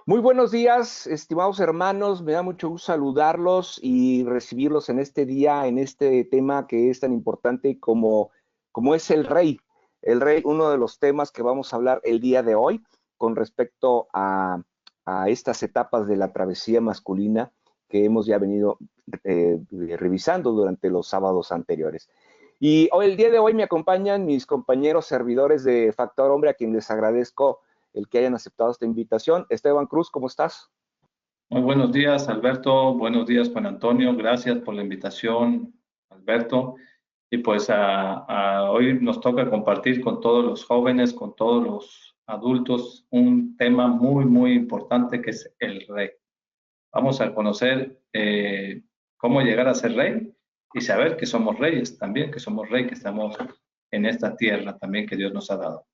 Muy buenos días, estimados hermanos. Me da mucho gusto saludarlos y recibirlos en este día, en este tema que es tan importante como es el rey. El rey, uno de los temas que vamos a hablar el día de hoy con respecto a estas etapas de la travesía masculina que hemos ya venido revisando durante los sábados anteriores. Y hoy, el día de hoy me acompañan mis compañeros servidores de Factor Hombre, a quienes les agradezco el que hayan aceptado esta invitación. Esteban Cruz, ¿cómo estás? Muy buenos días, Alberto. Buenos días, Juan Antonio. Gracias por la invitación, Alberto. Y pues hoy nos toca compartir con todos los jóvenes, con todos los adultos, un tema muy, muy importante que es el rey. Vamos a conocer cómo llegar a ser rey y saber que somos reyes también, que somos rey, que estamos en esta tierra también que Dios nos ha dado.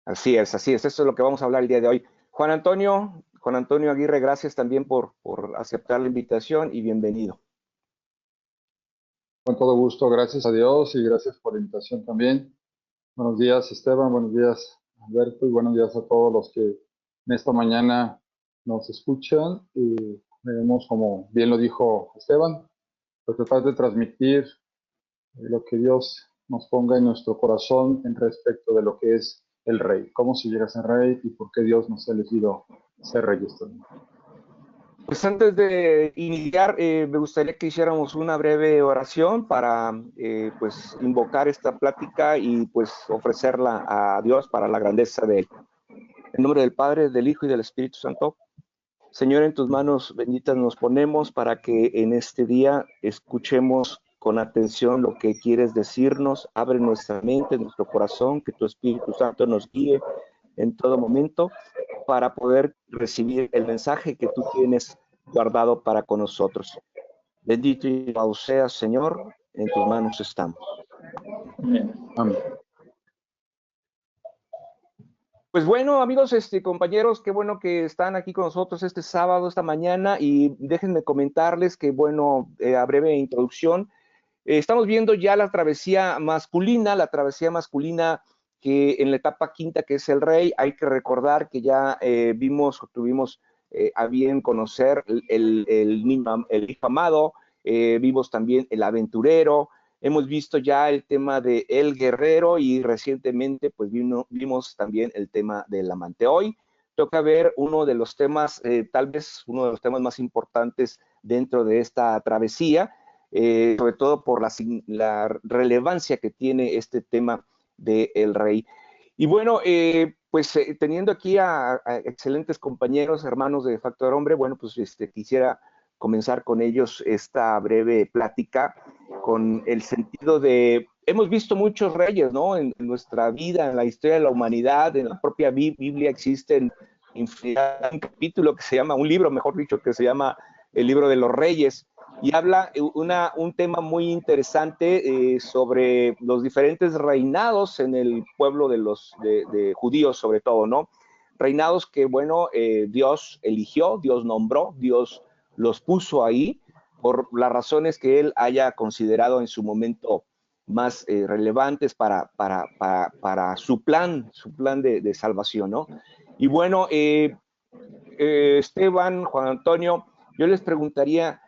Así es, así es. Eso es lo que vamos a hablar el día de hoy. Juan Antonio Aguirre, gracias también por aceptar la invitación y bienvenido. Con todo gusto, gracias a Dios y gracias por la invitación también. Buenos días, Esteban, buenos días, Alberto, y buenos días a todos los que en esta mañana nos escuchan. Y debemos, como bien lo dijo Esteban, pues tratar de transmitir lo que Dios nos ponga en nuestro corazón en respecto de lo que es el rey, cómo se llega a ser rey y por qué Dios nos ha elegido ser reyes también. Pues antes de iniciar, me gustaría que hiciéramos una breve oración para pues invocar esta plática y pues ofrecerla a Dios para la grandeza de Él. En nombre del Padre, del Hijo y del Espíritu Santo. Señor, en tus manos benditas nos ponemos para que en este día escuchemos con atención lo que quieres decirnos. Abre nuestra mente, nuestro corazón, que tu Espíritu Santo nos guíe en todo momento para poder recibir el mensaje que tú tienes guardado para con nosotros. Bendito y alabado seas, Señor, en tus manos estamos. Amén. Pues bueno, amigos, compañeros, qué bueno que están aquí con nosotros este sábado, esta mañana, y déjenme comentarles que, bueno, a breve introducción, estamos viendo ya la travesía masculina que en la etapa quinta, que es el rey. Hay que recordar que ya tuvimos a bien conocer el hijo amado, vimos también el aventurero, hemos visto ya el tema de el guerrero y recientemente pues vimos también el tema del amante. Hoy toca ver uno de los temas, tal vez uno de los temas más importantes dentro de esta travesía, sobre todo por la relevancia que tiene este tema del rey. Y bueno, pues teniendo aquí a excelentes compañeros, hermanos de Factor Hombre, bueno, pues quisiera comenzar con ellos esta breve plática con el sentido de, hemos visto muchos reyes, ¿no? En nuestra vida, en la historia de la humanidad, en la propia Biblia existen infinidad, un capítulo que se llama, un libro, mejor dicho, que se llama el libro de los reyes, y habla un tema muy interesante sobre los diferentes reinados en el pueblo de judíos, sobre todo, ¿no? Reinados que, bueno, Dios eligió, Dios nombró, Dios los puso ahí por las razones que él haya considerado en su momento más relevantes para su plan de salvación, ¿no? Y bueno, Esteban, Juan Antonio, yo les preguntaría,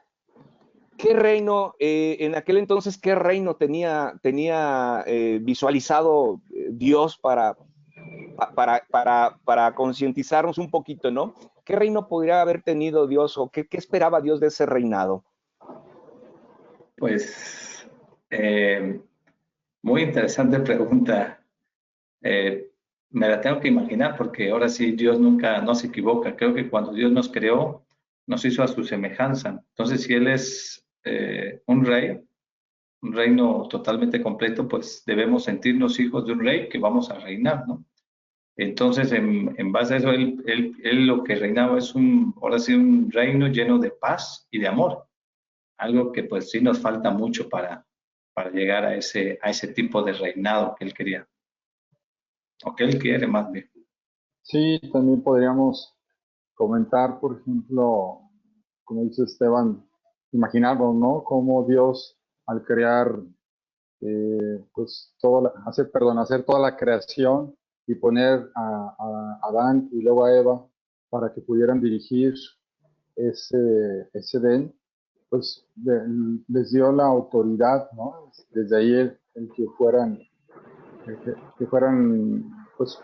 ¿qué reino, en aquel entonces, qué reino tenía visualizado Dios para concientizarnos un poquito, ¿no? ¿Qué reino podría haber tenido Dios o qué esperaba Dios de ese reinado? Pues muy interesante pregunta. Eh, Me la tengo que imaginar porque ahora sí Dios nunca no se equivoca. Creo que cuando Dios nos creó, nos hizo a su semejanza. Entonces, si Él es un rey, un reino totalmente completo, pues debemos sentirnos hijos de un rey que vamos a reinar, ¿no? Entonces, en base a eso, él lo que reinaba es ahora sí, un reino lleno de paz y de amor. Algo que pues sí nos falta mucho para llegar a ese tipo de reinado que él quería, o que él quiere más bien. Sí, también podríamos comentar, por ejemplo, como dice Esteban, imaginarnos, ¿no? Cómo Dios al crear, pues, hacer toda la creación y poner a Adán y luego a Eva para que pudieran dirigir ese Edén, pues les dio la autoridad, ¿no? Desde ahí el que fueran pues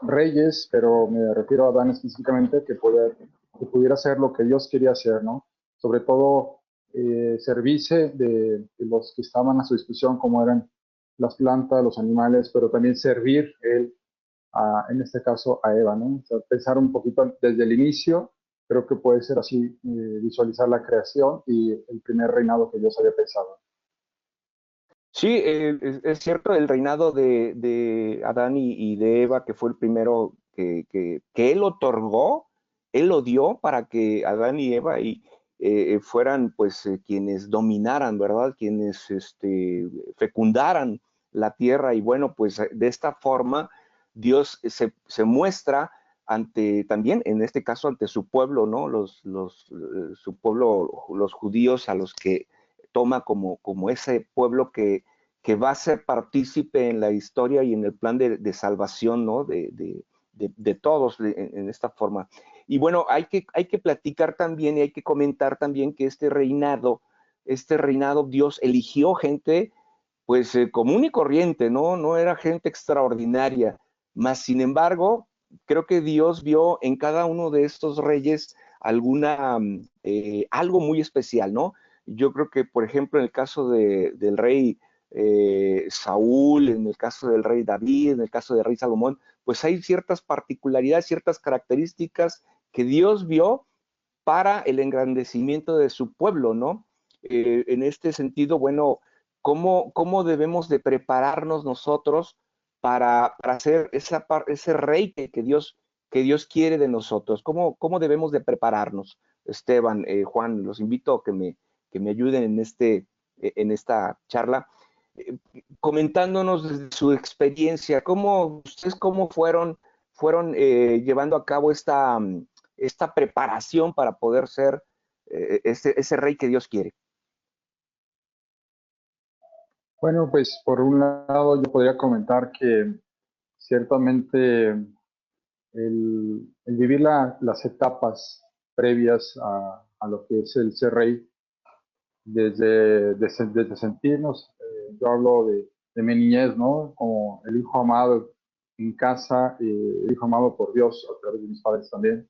reyes, pero me refiero a Adán específicamente, que pudiera hacer lo que Dios quería hacer, ¿no? Sobre todo servirse de los que estaban a su disposición, como eran las plantas, los animales, pero también servir él, en este caso a Eva, ¿no? O sea, pensar un poquito desde el inicio, creo que puede ser así, visualizar la creación y el primer reinado que Dios había pensado. Sí, es cierto, el reinado de Adán y de Eva, que fue el primero que él otorgó, él lo dio para que Adán y Eva fueran pues quienes dominaran, ¿verdad? Quienes fecundaran la tierra y bueno, pues de esta forma Dios se muestra ante también, en este caso, ante su pueblo, ¿no? Su pueblo, los judíos a los que toma como ese pueblo que va a ser partícipe en la historia y en el plan de salvación, ¿no? De todos en esta forma. Y bueno, hay que platicar también y hay que comentar también que este reinado, Dios eligió gente pues común y corriente, ¿no? No era gente extraordinaria, más sin embargo, creo que Dios vio en cada uno de estos reyes algo muy especial, ¿no? Yo creo que, por ejemplo, en el caso del rey Saúl, en el caso del rey David, en el caso del rey Salomón, pues hay ciertas particularidades, ciertas características que Dios vio para el engrandecimiento de su pueblo, ¿no? En este sentido, bueno, ¿cómo debemos de prepararnos nosotros para ser ese rey que Dios quiere de nosotros? ¿Cómo debemos de prepararnos? Esteban, Juan, los invito a que me ayuden en esta charla, comentándonos desde su experiencia, ustedes cómo fueron llevando a cabo esta preparación para poder ser ese rey que Dios quiere. Bueno, pues por un lado yo podría comentar que ciertamente el vivir las etapas previas a lo que es el ser rey, desde sentirnos, yo hablo de mi niñez, ¿no? Como el hijo amado en casa, el hijo amado por Dios a través de mis padres también,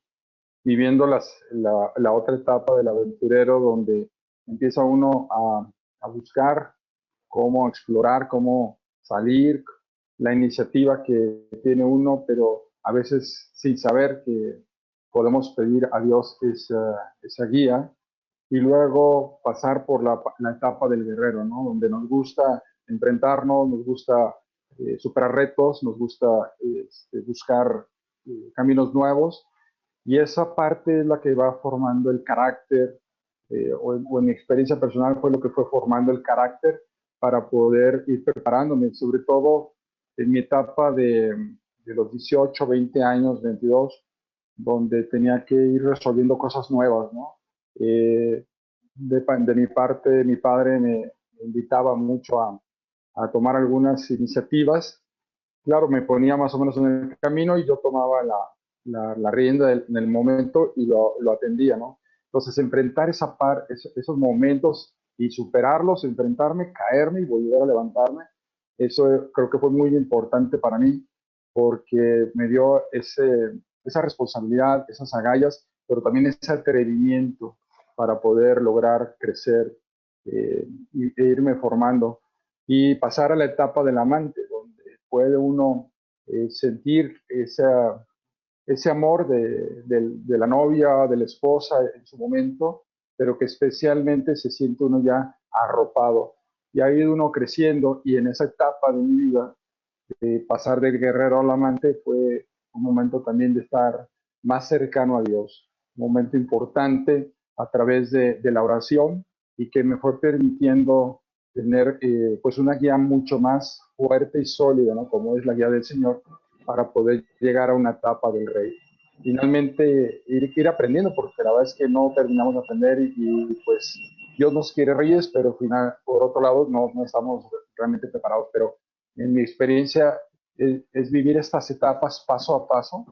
viviendo la otra etapa del aventurero donde empieza uno a buscar cómo explorar, cómo salir, la iniciativa que tiene uno, pero a veces sin saber que podemos pedir a Dios esa guía y luego pasar por la etapa del guerrero, ¿no? Donde nos gusta enfrentarnos, nos gusta superar retos, nos gusta buscar caminos nuevos y esa parte es la que va formando el carácter, o en mi experiencia personal fue lo que fue formando el carácter para poder ir preparándome, sobre todo en mi etapa de los 18, 20 años, 22, donde tenía que ir resolviendo cosas nuevas, ¿no? De mi parte, mi padre me invitaba mucho a tomar algunas iniciativas. Claro, me ponía más o menos en el camino y yo tomaba la rienda en el momento y lo atendía, ¿no? Entonces, enfrentar esos momentos y superarlos, enfrentarme, caerme y volver a levantarme, eso creo que fue muy importante para mí porque me dio esa responsabilidad, esas agallas, pero también ese atrevimiento para poder lograr crecer e irme formando y pasar a la etapa del amante, donde puede uno sentir ese amor de la novia, de la esposa en su momento, pero que especialmente se siente uno ya arropado. Y ha ido uno creciendo y en esa etapa de mi vida, pasar del guerrero al amante fue un momento también de estar más cercano a Dios, un momento importante a través de la oración y que me fue permitiendo tener pues una guía mucho más fuerte y sólida, ¿no? Como es la guía del Señor, para poder llegar a una etapa del rey. Finalmente ir aprendiendo, porque la verdad es que no terminamos de aprender pues Dios nos quiere reyes, pero por otro lado no estamos realmente preparados. Pero en mi experiencia es vivir estas etapas paso a paso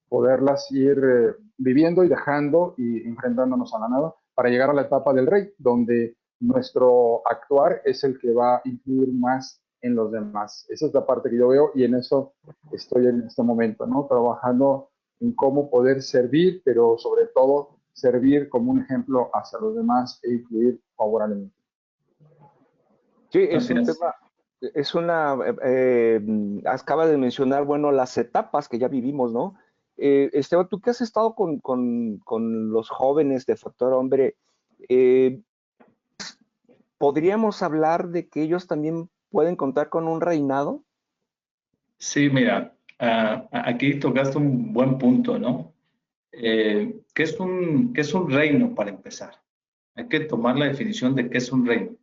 poderlas ir viviendo y dejando y enfrentándonos a la nada para llegar a la etapa del rey, donde nuestro actuar es el que va a influir más en los demás. Esa es la parte que yo veo y en eso estoy en este momento, ¿no? Trabajando en cómo poder servir, pero sobre todo servir como un ejemplo hacia los demás e influir favorablemente. Sí, es un tema, es una, acaba de mencionar, bueno, las etapas que ya vivimos, ¿no? Esteban, tú que has estado con los jóvenes de Factor Hombre, ¿podríamos hablar de que ellos también pueden contar con un reinado? Sí, mira, aquí tocaste un buen punto, ¿no? ¿Qué es un reino para empezar? Hay que tomar la definición de qué es un reino.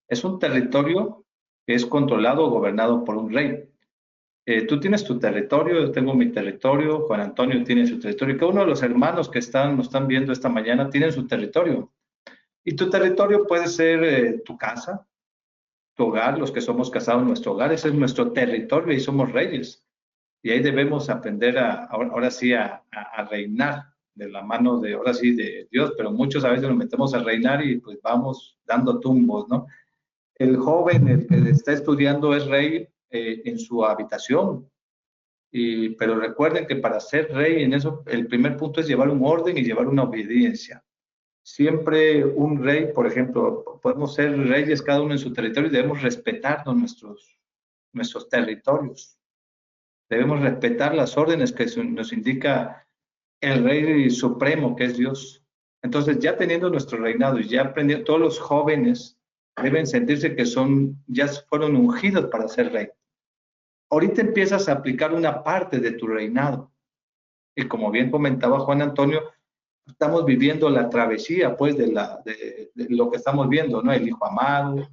Es un territorio que es controlado o gobernado por un rey. Tú tienes tu territorio, yo tengo mi territorio, Juan Antonio tiene su territorio, cada uno de los hermanos que nos están viendo esta mañana tienen su territorio. Y tu territorio puede ser tu casa, tu hogar, los que somos casados, nuestro hogar, ese es nuestro territorio y somos reyes. Y ahí debemos aprender ahora sí a reinar de la mano de, ahora sí, de Dios, pero muchos a veces nos metemos a reinar y pues vamos dando tumbos, ¿no? El joven, el que está estudiando es rey en su habitación, pero recuerden que para ser rey en eso, el primer punto es llevar un orden y llevar una obediencia. Siempre un rey, por ejemplo, podemos ser reyes cada uno en su territorio y debemos respetarnos nuestros territorios. Debemos respetar las órdenes que nos indica el Rey Supremo, que es Dios. Entonces, ya teniendo nuestro reinado y ya aprendiendo, todos los jóvenes deben sentirse que ya fueron ungidos para ser rey. Ahorita empiezas a aplicar una parte de tu reinado. Y como bien comentaba Juan Antonio, estamos viviendo la travesía, pues, de lo que estamos viendo, ¿no? El hijo amado,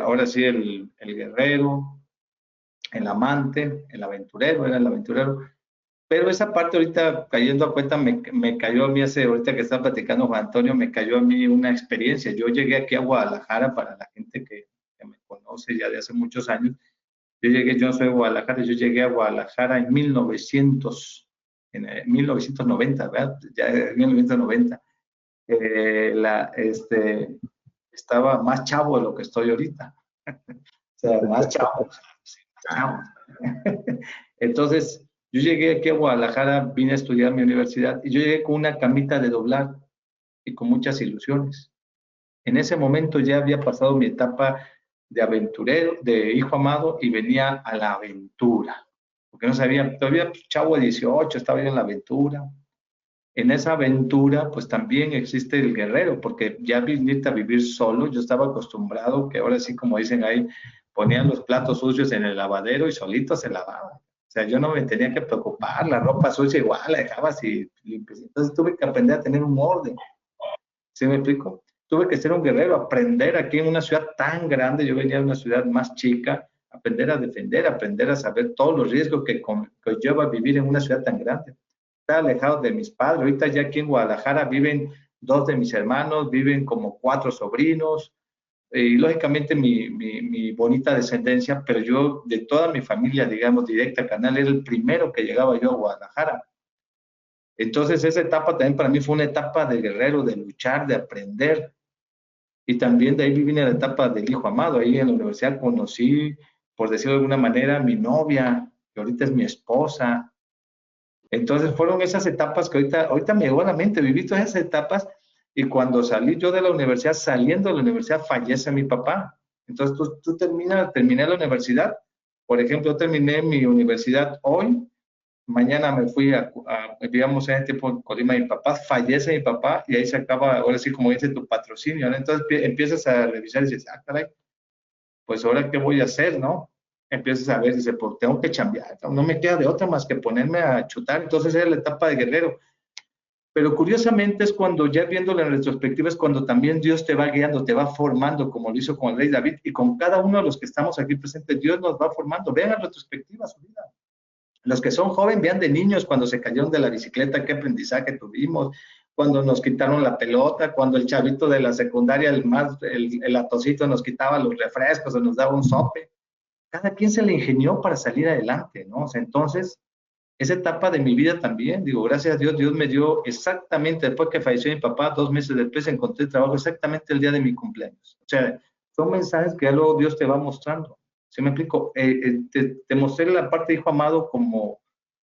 ahora sí el guerrero, el amante, el aventurero, era el aventurero. Pero esa parte ahorita, cayendo a cuenta, me cayó a mí ahorita que estaba platicando Juan Antonio, me cayó a mí una experiencia. Yo llegué aquí a Guadalajara, para la gente que me conoce ya de hace muchos años. Yo no soy de Guadalajara, yo llegué a Guadalajara en 1990, ¿verdad? Ya en 1990. Estaba más chavo de lo que estoy ahorita. O sea, más chavo. Entonces, yo llegué aquí a Guadalajara, vine a estudiar mi universidad y yo llegué con una camita de doblar y con muchas ilusiones. En ese momento ya había pasado mi etapa de aventurero, de hijo amado, y venía a la aventura. Porque no sabía, todavía chavo de 18, estaba yo en la aventura. En esa aventura, pues también existe el guerrero, porque ya viniste a vivir solo, yo estaba acostumbrado que ahora sí, como dicen ahí, ponían los platos sucios en el lavadero y solito se lavaba. O sea, yo no me tenía que preocupar, la ropa sucia igual la dejaba así. Entonces tuve que aprender a tener un orden. ¿Sí me explico? Tuve que ser un guerrero, aprender aquí en una ciudad tan grande, yo venía de una ciudad más chica, aprender a defender, aprender a saber todos los riesgos que lleva vivir en una ciudad tan grande. Estaba alejado de mis padres, ahorita ya aquí en Guadalajara viven 2 de mis hermanos, viven como 4 sobrinos, y lógicamente mi bonita descendencia, pero yo de toda mi familia, digamos, directa, canal, era el primero que llegaba yo a Guadalajara. Entonces esa etapa también para mí fue una etapa de guerrero, de luchar, de aprender. Y también de ahí viví en la etapa del hijo amado. Ahí en la universidad conocí, por decirlo de alguna manera, a mi novia, que ahorita es mi esposa. Entonces fueron esas etapas que ahorita me llegó a la mente, viví todas esas etapas y cuando salí yo de la universidad, saliendo de la universidad, fallece mi papá. Entonces terminé la universidad. Por ejemplo, yo terminé mi universidad hoy, mañana me fui digamos, en este tipo Colima, mi papá, fallece mi papá y ahí se acaba, ahora sí, como dice, tu patrocinio, ¿no? Entonces empiezas a revisar y dices, caray, pues ahora qué voy a hacer, ¿no? Empiezas a ver, dice, pues tengo que chambear, no me queda de otra más que ponerme a chutar. Entonces era la etapa de guerrero. Pero curiosamente es cuando, ya viéndolo en retrospectiva, es cuando también Dios te va guiando, te va formando, como lo hizo con el rey David, y con cada uno de los que estamos aquí presentes, Dios nos va formando. Vean en retrospectiva su vida. Los que son jóvenes, vean de niños cuando se cayeron de la bicicleta, qué aprendizaje tuvimos, cuando nos quitaron la pelota, cuando el chavito de la secundaria, el atocito nos quitaba los refrescos o nos daba un sope. Cada quien se le ingenió para salir adelante, ¿no? O sea, entonces, esa etapa de mi vida también, digo, gracias a Dios, Dios me dio exactamente, después que falleció mi papá, 2 meses después encontré trabajo exactamente el día de mi cumpleaños. O sea, son mensajes que ya luego Dios te va mostrando. ¿Sí me explico? Te mostré la parte de hijo amado como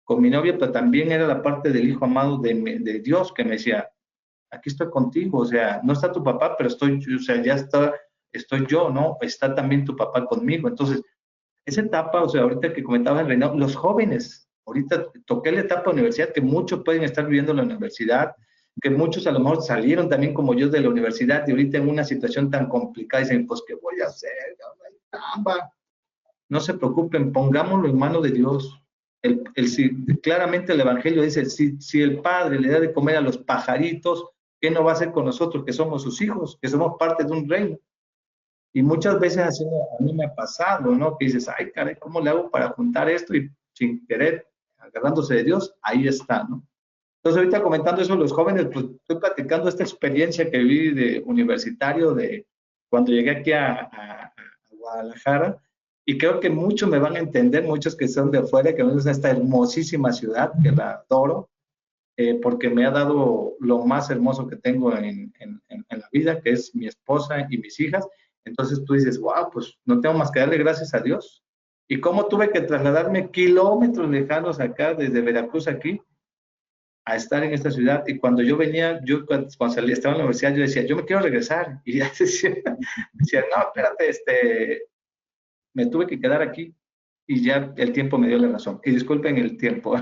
con mi novia, pero también era la parte del hijo amado de Dios que me decía, aquí estoy contigo, o sea, no está tu papá, pero estoy, o sea, ya está, estoy yo, ¿no? Está también tu papá conmigo. Entonces, esa etapa, o sea, ahorita que comentabas el reinado, los jóvenes, ahorita toqué la etapa de universidad, que muchos pueden estar viviendo en la universidad, que muchos a lo mejor salieron también como yo de la universidad y ahorita en una situación tan complicada dicen, pues, ¿qué voy a hacer? No se preocupen, pongámoslo en manos de Dios. Claramente el Evangelio dice, si el Padre le da de comer a los pajaritos, ¿qué no va a hacer con nosotros que somos sus hijos, que somos parte de un reino? Y muchas veces así a mí me ha pasado, ¿no? Que dices, ay, caray, ¿cómo le hago para juntar esto? Y sin querer, agarrándose de Dios, ahí está, ¿no? Entonces, ahorita comentando eso, los jóvenes, pues estoy platicando esta experiencia que viví de universitario, de cuando llegué aquí a Guadalajara, y creo que muchos me van a entender, muchos que son de afuera, que me gustan esta hermosísima ciudad, que la adoro, porque me ha dado lo más hermoso que tengo en la vida, que es mi esposa y mis hijas. Entonces tú dices, wow, pues no tengo más que darle gracias a Dios. Y cómo tuve que trasladarme kilómetros lejanos acá, desde Veracruz aquí, a estar en esta ciudad. Y cuando yo venía, yo cuando salí, estaba en la universidad, yo decía, yo me quiero regresar. Y ya decía, no, espérate, me tuve que quedar aquí. Y ya el tiempo me dio la razón. Y disculpen el tiempo.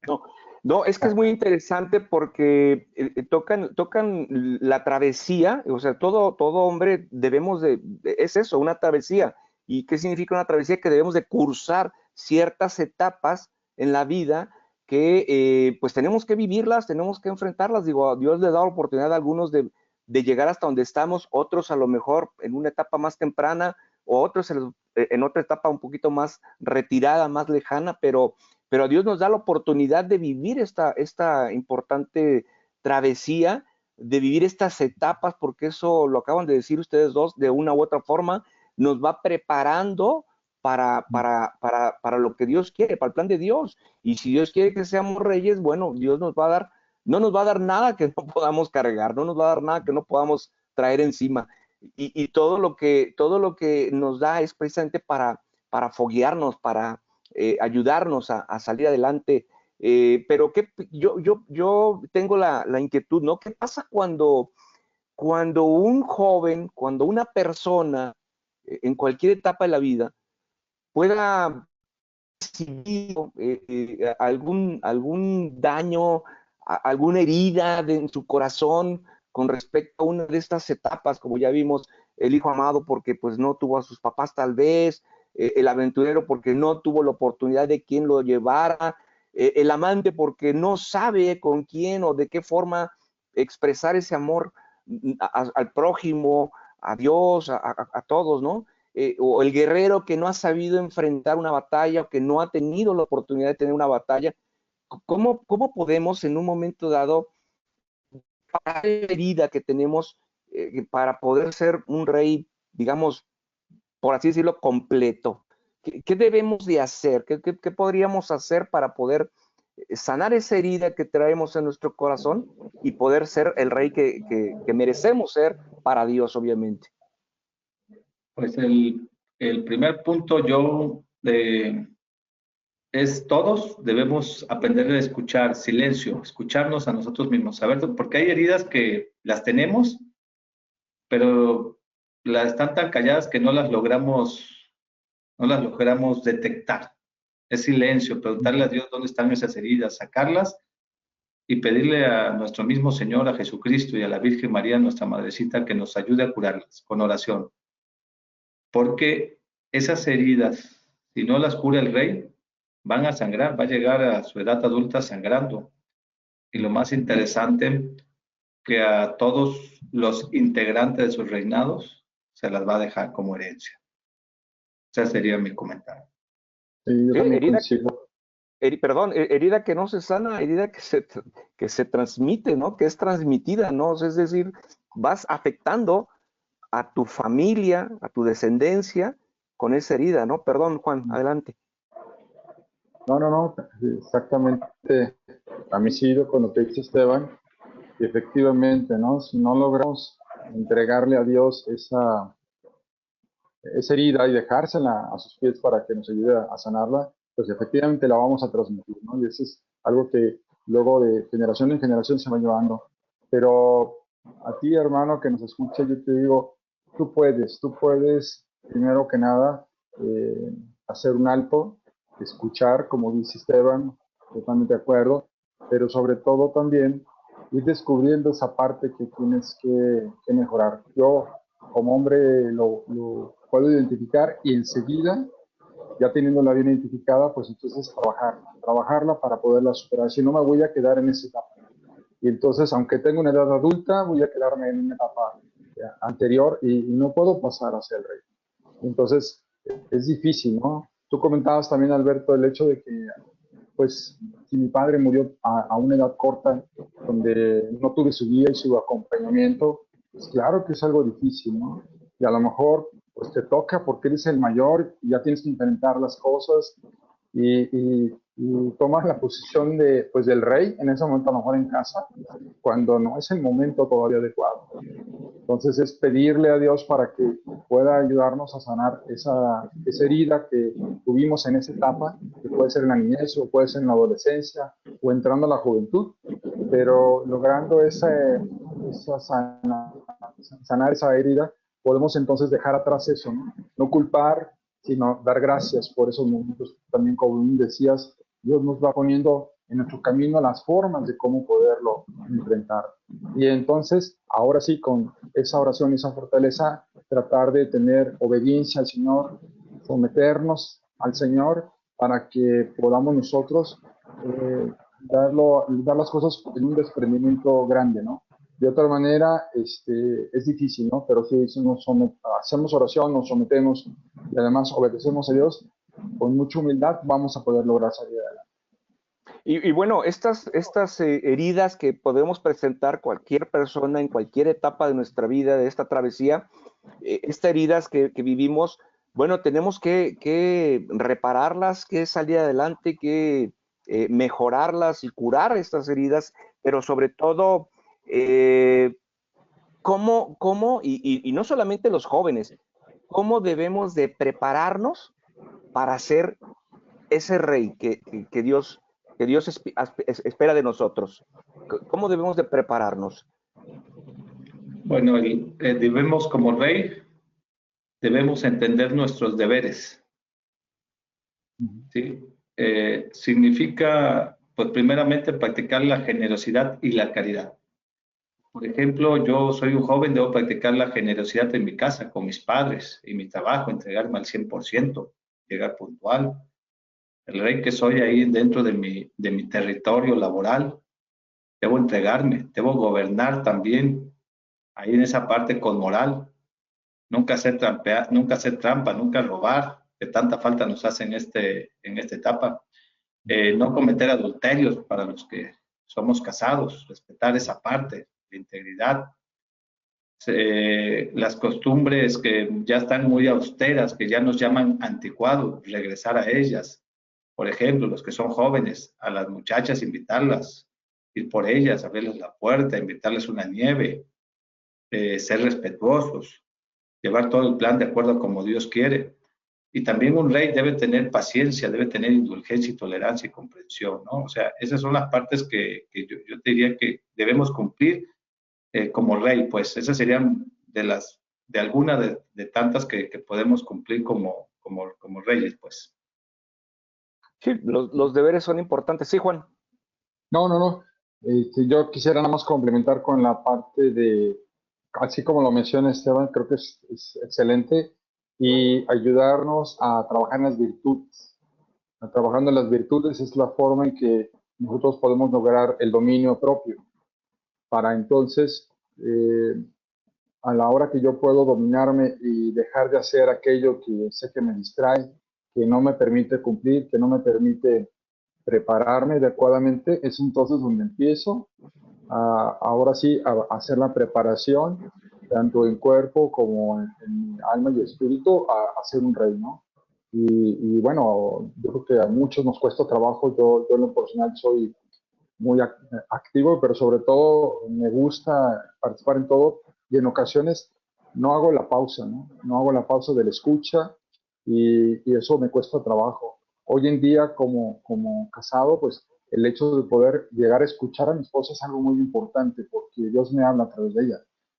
No, no, es que es muy interesante porque tocan la travesía, o sea, todo hombre debemos es eso, una travesía. ¿Y qué significa una travesía? Que debemos de cursar ciertas etapas en la vida que pues tenemos que vivirlas, tenemos que enfrentarlas. Digo, Dios le da la oportunidad a algunos de llegar hasta donde estamos, otros a lo mejor en una etapa más temprana, o otros en otra etapa un poquito más retirada, más lejana, pero Dios nos da la oportunidad de vivir esta importante travesía, de vivir estas etapas, porque eso lo acaban de decir ustedes dos, de una u otra forma, nos va preparando para lo que Dios quiere, para el plan de Dios. Y si Dios quiere que seamos reyes, bueno, Dios nos va a dar, no nos va a dar nada que no podamos cargar, no nos va a dar nada que no podamos traer encima. Y todo lo que nos da es precisamente para foguearnos, para ayudarnos a salir adelante. Pero yo tengo la inquietud, ¿no? ¿Qué pasa cuando un joven, cuando una persona en cualquier etapa de la vida pueda recibir algún daño, alguna herida en su corazón con respecto a una de estas etapas, como ya vimos, el hijo amado porque pues no tuvo a sus papás tal vez, el aventurero porque no tuvo la oportunidad de quien lo llevara, el amante porque no sabe con quién o de qué forma expresar ese amor al prójimo, a Dios, a todos, ¿no? O el guerrero que no ha sabido enfrentar una batalla o que no ha tenido la oportunidad de tener una batalla. ¿Cómo podemos en un momento dado parar la herida que tenemos para poder ser un rey, digamos, por así decirlo, completo? ¿Qué debemos de hacer? ¿Qué podríamos hacer para poder sanar esa herida que traemos en nuestro corazón y poder ser el rey que merecemos ser para Dios, obviamente? Pues el primer punto es todos debemos aprender a escuchar, silencio, escucharnos a nosotros mismos, saber, porque hay heridas que las tenemos, pero están tan calladas que no las logramos detectar. Es silencio, preguntarle a Dios dónde están esas heridas, sacarlas y pedirle a nuestro mismo Señor, a Jesucristo y a la Virgen María, nuestra madrecita, que nos ayude a curarlas con oración. Porque esas heridas, si no las cura el rey, van a sangrar, va a llegar a su edad adulta sangrando. Y lo más interesante, que a todos los integrantes de sus reinados se las va a dejar como herencia. Ese sería mi comentario. Sí, yo también Herida, coincido. herida que no se sana, herida que se transmite, ¿no? Que es transmitida, ¿no? Es decir, vas afectando a tu familia, a tu descendencia con esa herida, ¿no? Perdón, Juan, adelante. No, exactamente. A mí sí, con lo que dice Esteban, y efectivamente, ¿no? Si no logramos entregarle a Dios esa herida y dejársela a sus pies para que nos ayude a sanarla, pues efectivamente la vamos a transmitir, ¿no? Y eso es algo que luego de generación en generación se va llevando. Pero a ti, hermano, que nos escucha, yo te digo, tú puedes, primero que nada, hacer un alto, escuchar, como dice Esteban, totalmente de acuerdo, pero sobre todo también ir descubriendo esa parte que tienes que mejorar. Yo como hombre lo puedo identificar y enseguida, ya teniéndola bien identificada, pues entonces trabajarla para poderla superar. Si no, me voy a quedar en esa etapa. Y entonces, aunque tenga una edad adulta, voy a quedarme en una etapa anterior y no puedo pasar hacia el rey. Entonces, es difícil, ¿no? Tú comentabas también, Alberto, el hecho de que, pues, si mi padre murió a una edad corta, donde no tuve su guía y su acompañamiento, pues claro que es algo difícil, ¿no? Y a lo mejor, pues te toca porque eres el mayor y ya tienes que enfrentar las cosas y tomas la posición de, pues, del rey en ese momento, a lo mejor en casa, cuando no es el momento todavía adecuado. Entonces es pedirle a Dios para que pueda ayudarnos a sanar esa herida que tuvimos en esa etapa, que puede ser en la niñez o puede ser en la adolescencia o entrando a la juventud, pero logrando sanar esa herida, podemos entonces dejar atrás eso, ¿no? No culpar, sino dar gracias por esos momentos. También, como decías, Dios nos va poniendo en nuestro camino las formas de cómo poderlo enfrentar. Y entonces, ahora sí, con esa oración y esa fortaleza, tratar de tener obediencia al Señor, someternos al Señor para que podamos nosotros dar las cosas en un desprendimiento grande, ¿no? De otra manera, es difícil, ¿no? Pero si hacemos oración, nos sometemos y además obedecemos a Dios, con mucha humildad vamos a poder lograr salir adelante. Y bueno, estas heridas que podemos presentar cualquier persona en cualquier etapa de nuestra vida, de esta travesía, estas heridas que vivimos, bueno, tenemos que repararlas, que salir adelante, que mejorarlas y curar estas heridas, pero sobre todo, y no solamente los jóvenes, cómo debemos de prepararnos para ser ese rey que Dios espera de nosotros. ¿Cómo debemos de prepararnos? Bueno, debemos como rey, debemos entender nuestros deberes, ¿sí? Significa, pues primeramente, practicar la generosidad y la caridad. Por ejemplo, yo soy un joven, debo practicar la generosidad en mi casa, con mis padres y mi trabajo, entregarme al 100%, llegar puntual. El rey que soy ahí dentro de mi territorio laboral, debo entregarme, debo gobernar también ahí en esa parte con moral, nunca hacer trampa, nunca robar, que tanta falta nos hace en esta etapa. No cometer adulterios para los que somos casados, respetar esa parte, la integridad. Las costumbres que ya están muy austeras, que ya nos llaman anticuados, regresar a ellas. Por ejemplo, los que son jóvenes, a las muchachas invitarlas, ir por ellas, abrirles la puerta, invitarles una nieve, ser respetuosos, llevar todo el plan de acuerdo a como Dios quiere. Y también un rey debe tener paciencia, debe tener indulgencia y tolerancia y comprensión, ¿no? O sea, esas son las partes que yo te diría que debemos cumplir como rey, pues esas serían de algunas de tantas que podemos cumplir como reyes, pues. Sí, los deberes son importantes. Sí, Juan. No. Yo quisiera nada más complementar con la parte de, así como lo menciona Esteban, creo que es excelente y ayudarnos a trabajar en las virtudes. Trabajando en las virtudes es la forma en que nosotros podemos lograr el dominio propio. Para entonces, a la hora que yo puedo dominarme y dejar de hacer aquello que sé que me distrae, que no me permite cumplir, que no me permite prepararme adecuadamente, es entonces donde empiezo ahora sí a hacer la preparación, tanto en cuerpo como en alma y espíritu, a ser un rey, ¿no? y bueno, yo creo que a muchos nos cuesta trabajo. Yo en lo personal soy muy activo, pero sobre todo me gusta participar en todo y en ocasiones no hago la pausa, ¿no? No hago la pausa de la escucha y eso me cuesta trabajo. Hoy en día, como casado, pues el hecho de poder llegar a escuchar a mi esposa es algo muy importante porque Dios me habla a través de ella.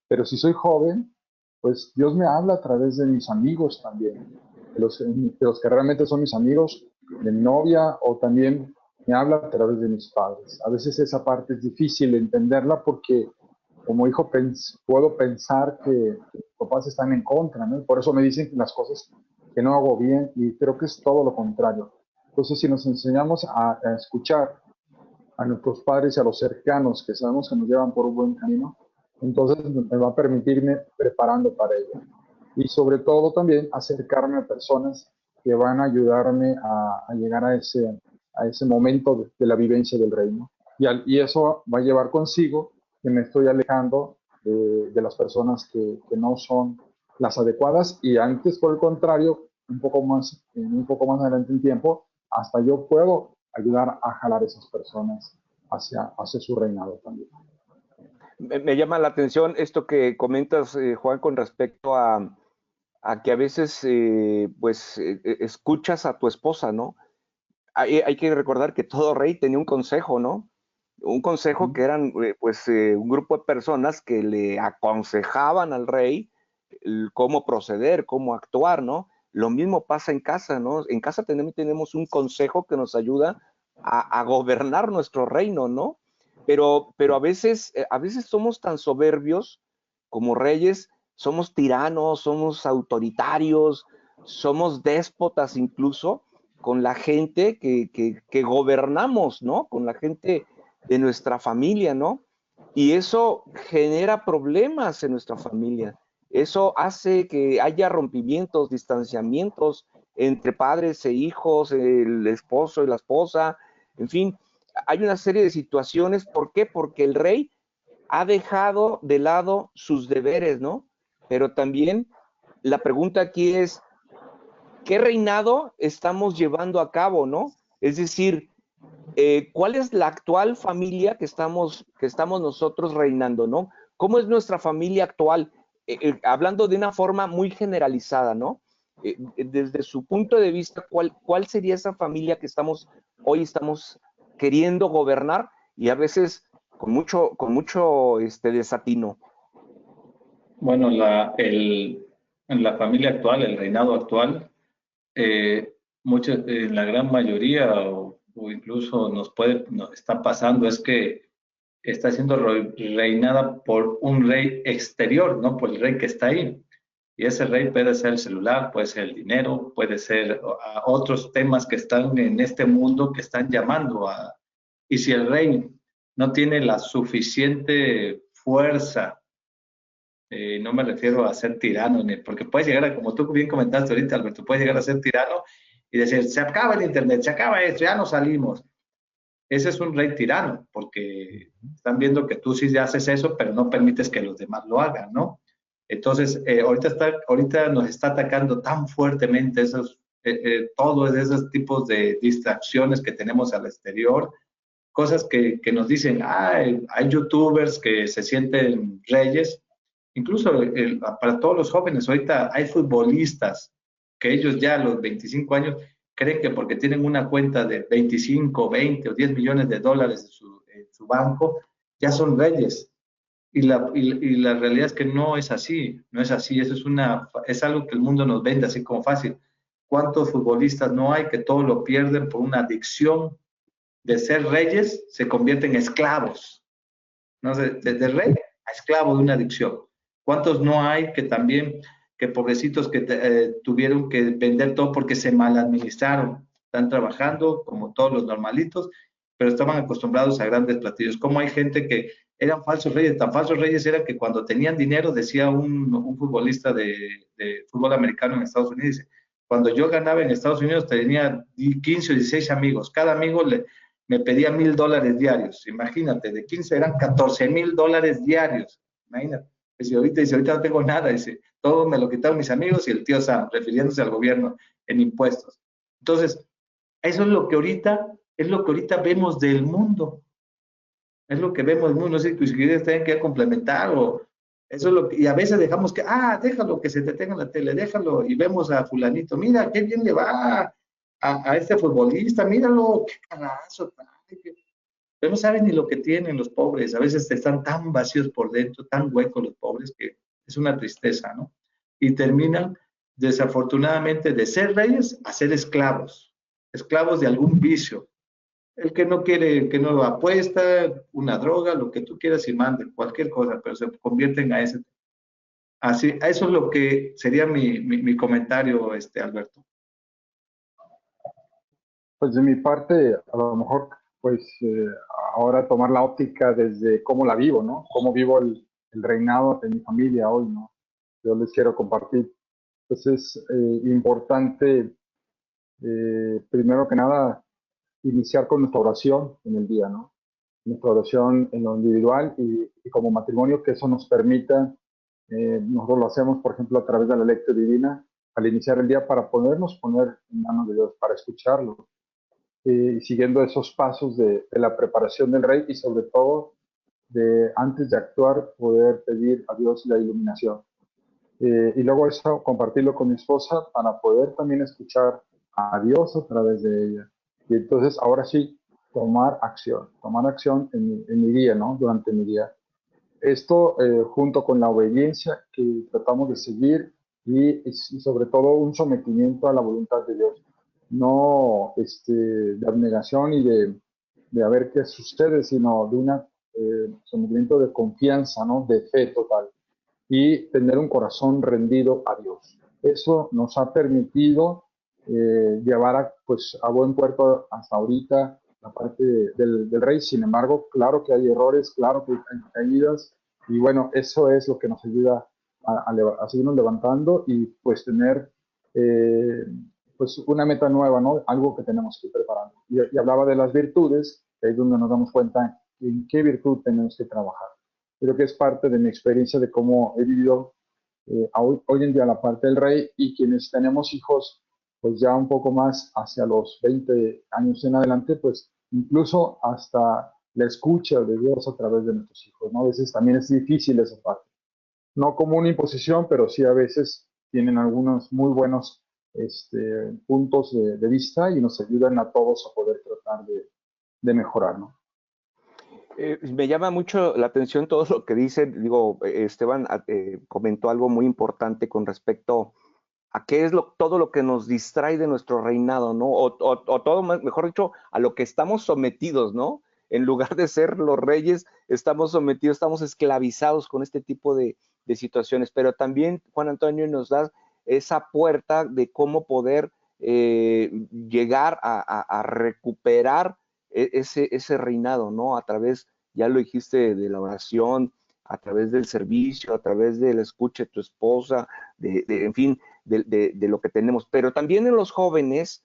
Pero si soy joven, pues Dios me habla a través de mis amigos también, de los que realmente son mis amigos, de mi novia, o también me habla a través de mis padres. A veces esa parte es difícil de entenderla porque como hijo puedo pensar que mis papás están en contra, ¿no? Por eso me dicen las cosas que no hago bien, y creo que es todo lo contrario. Entonces, si nos enseñamos a escuchar a nuestros padres y a los cercanos que sabemos que nos llevan por un buen camino, entonces me va a permitirme preparando para ello. Y sobre todo también acercarme a personas que van a ayudarme a llegar a ese momento de la vivencia del reino. Y eso va a llevar consigo que me estoy alejando de las personas que no son las adecuadas, y antes, por el contrario, un poco más adelante en tiempo, hasta yo puedo ayudar a jalar esas personas hacia su reinado también. Me llama la atención esto que comentas, Juan, con respecto a que a veces escuchas a tu esposa, ¿no? Hay que recordar que todo rey tenía un consejo, ¿no? Un consejo que eran un grupo de personas que le aconsejaban al rey cómo proceder, cómo actuar, ¿no? Lo mismo pasa en casa, ¿no? En casa tenemos un consejo que nos ayuda a gobernar nuestro reino, ¿no? Pero a veces somos tan soberbios como reyes, somos tiranos, somos autoritarios, somos déspotas incluso con la gente que gobernamos, ¿no? Con la gente de nuestra familia, ¿no? Y eso genera problemas en nuestra familia. Eso hace que haya rompimientos, distanciamientos entre padres e hijos, el esposo y la esposa, en fin, hay una serie de situaciones. ¿Por qué? Porque el rey ha dejado de lado sus deberes, ¿no? Pero también la pregunta aquí es, ¿qué reinado estamos llevando a cabo, no? Es decir, ¿cuál es la actual familia que estamos nosotros reinando, no? ¿Cómo es nuestra familia actual? Hablando de una forma muy generalizada, ¿no? Desde su punto de vista, ¿cuál sería esa familia que hoy estamos queriendo gobernar y a veces con mucho desatino? Bueno, en la familia actual, el reinado actual, la gran mayoría o incluso nos está pasando es que está siendo reinada por un rey exterior, no por el rey que está ahí. Y ese rey puede ser el celular, puede ser el dinero, puede ser otros temas que están en este mundo que están llamando a... Y si el rey no tiene la suficiente fuerza, no me refiero a ser tirano, porque puedes llegar a, como tú bien comentaste ahorita, Alberto, puedes llegar a ser tirano y decir, se acaba el internet, se acaba esto, ya no salimos. Ese es un rey tirano, porque están viendo que tú sí haces eso, pero no permites que los demás lo hagan, ¿no? Entonces, ahorita nos está atacando tan fuertemente todos esos tipos de distracciones que tenemos al exterior, cosas que nos dicen, hay youtubers que se sienten reyes, incluso para todos los jóvenes, ahorita hay futbolistas que ellos ya a los 25 años creen que porque tienen una cuenta de 25, 20 o 10 millones de dólares en su banco, ya son reyes. Y la realidad es que no es así, no es así. Eso es algo que el mundo nos vende así como fácil. ¿Cuántos futbolistas no hay que todo lo pierden por una adicción? De ser reyes se convierten en esclavos, ¿no? De rey a esclavo de una adicción. ¿Cuántos no hay que también, que pobrecitos que tuvieron que vender todo porque se maladministraron? Están trabajando como todos los normalitos, pero estaban acostumbrados a grandes platillos. ¿Cómo hay gente que eran falsos reyes? Tan falsos reyes era que cuando tenían dinero, decía un futbolista de fútbol americano en Estados Unidos, dice, cuando yo ganaba en Estados Unidos tenía 15 o 16 amigos, cada amigo me pedía $1,000 diarios. Imagínate, de 15 eran $14,000 diarios. Imagínate. Dice, ahorita no tengo nada. Dice, todo me lo quitaron mis amigos y el tío Sam, refiriéndose al gobierno en impuestos. Entonces, eso es lo que ahorita vemos del mundo. Es lo que vemos del mundo. No sé si ustedes tienen que complementar o eso es lo que, y a veces dejamos que, déjalo que se te tenga en la tele, déjalo, y vemos a fulanito, mira, qué bien le va a este futbolista, míralo, qué carazo, pero no saben ni lo que tienen los pobres. A veces están tan vacíos por dentro, tan huecos los pobres, que es una tristeza, ¿no? Y terminan, desafortunadamente, de ser reyes a ser esclavos, esclavos de algún vicio. El que no quiere, el que no apuesta, una droga, lo que tú quieras y mande, cualquier cosa, pero se convierten a ese. Así, eso es lo que sería mi comentario, Alberto. Pues de mi parte, a lo mejor, pues ahora tomar la óptica desde cómo la vivo, ¿no? Cómo vivo el reinado de mi familia hoy, ¿no? Yo les quiero compartir. Pues es importante, primero que nada, iniciar con nuestra oración en el día, ¿no? Nuestra oración en lo individual y como matrimonio, que eso nos permita, nosotros lo hacemos, por ejemplo, a través de la lectura divina, al iniciar el día para podernos poner en manos de Dios, para escucharlo, siguiendo esos pasos de la preparación del rey y sobre todo de antes de actuar poder pedir a Dios la iluminación. Y luego eso compartirlo con mi esposa para poder también escuchar a Dios a través de ella. Y entonces ahora sí, tomar acción en mi día, ¿no? Durante mi día. Esto junto con la obediencia que tratamos de seguir y sobre todo un sometimiento a la voluntad de Dios. No de abnegación y de a ver qué sucede, sino de un sometimiento de confianza, ¿no? De fe total y tener un corazón rendido a Dios. Eso nos ha permitido llevar pues, a buen puerto hasta ahorita la parte del rey. Sin embargo, claro que hay errores, claro que hay caídas, y bueno, eso es lo que nos ayuda a seguirnos levantando y pues tener pues una meta nueva, ¿no? Algo que tenemos que preparar. Y hablaba de las virtudes, ahí es donde nos damos cuenta en qué virtud tenemos que trabajar. Creo que es parte de mi experiencia de cómo he vivido hoy en día la parte del rey, y quienes tenemos hijos, pues ya un poco más hacia los 20 años en adelante, pues incluso hasta la escucha de Dios a través de nuestros hijos, ¿no? A veces también es difícil esa parte. No como una imposición, pero sí a veces tienen algunos muy buenos puntos de vista y nos ayudan a todos a poder tratar de mejorar, ¿no? Me llama mucho la atención todo lo que dice. Digo, Esteban comentó algo muy importante con respecto a qué es todo lo que nos distrae de nuestro reinado, ¿no? O todo, mejor dicho, a lo que estamos sometidos, ¿no? En lugar de ser los reyes, estamos sometidos, estamos esclavizados con este tipo de situaciones. Pero también Juan Antonio nos da esa puerta de cómo poder llegar a recuperar ese reinado, ¿no? A través, ya lo dijiste, de la oración, a través del servicio, a través de la escucha de tu esposa, en fin, de lo que tenemos. Pero también en los jóvenes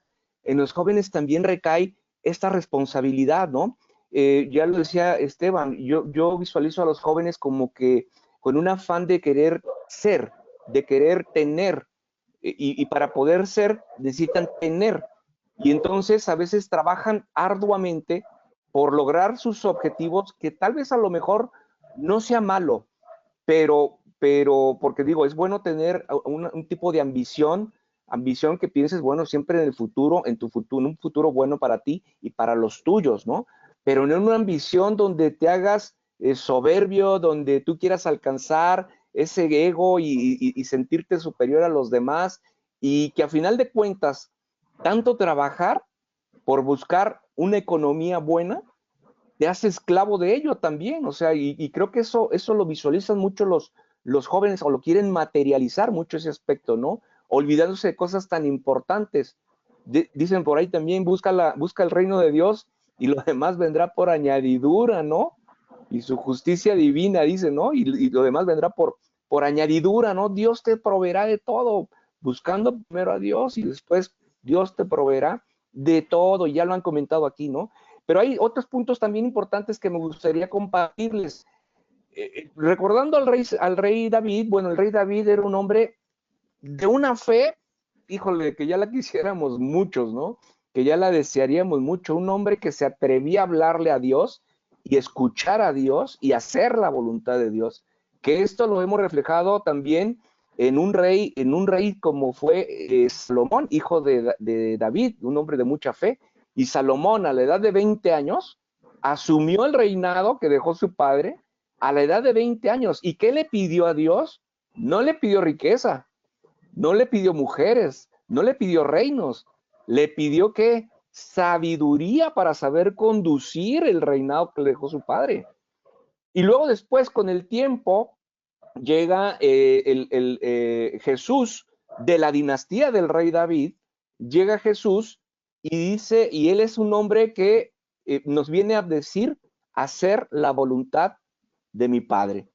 también recae esta responsabilidad, ¿no? Ya lo decía Esteban, yo visualizo a los jóvenes como que con un afán de querer ser, de querer tener, y para poder ser necesitan tener. Y entonces a veces trabajan arduamente por lograr sus objetivos, que tal vez a lo mejor no sea malo, pero porque digo, es bueno tener un tipo de ambición que pienses, bueno, siempre en el futuro, en un futuro bueno para ti y para los tuyos, ¿no? Pero no en una ambición donde te hagas soberbio, donde tú quieras alcanzar ese ego y sentirte superior a los demás, y que a final de cuentas, tanto trabajar por buscar una economía buena, te hace esclavo de ello también. O sea, y creo que eso lo visualizan mucho los jóvenes, o lo quieren materializar mucho ese aspecto, ¿no? Olvidándose de cosas tan importantes. Dicen por ahí también, busca el reino de Dios y lo demás vendrá por añadidura, ¿no? Y su justicia divina, dice, ¿no? Y lo demás vendrá por añadidura, ¿no? Dios te proveerá de todo, buscando primero a Dios y después Dios te proveerá de todo. Ya lo han comentado aquí, ¿no? Pero hay otros puntos también importantes que me gustaría compartirles. Recordando al rey David, bueno, el rey David era un hombre de una fe híjole, que ya la quisiéramos muchos, ¿no? Que ya la desearíamos mucho. Un hombre que se atrevía a hablarle a Dios y escuchar a Dios y hacer la voluntad de Dios. Que esto lo hemos reflejado también en un rey como fue Salomón, hijo de David, un hombre de mucha fe. Y Salomón, a la edad de 20 años, asumió el reinado que dejó su padre a la edad de 20 años. ¿Y qué le pidió a Dios? No le pidió riqueza, no le pidió mujeres, no le pidió reinos, le pidió que sabiduría para saber conducir el reinado que le dejó su padre. Y luego después, con el tiempo, llega Jesús de la dinastía del rey David, llega Jesús y dice, y él es un hombre que nos viene a decir hacer la voluntad de mi Padre,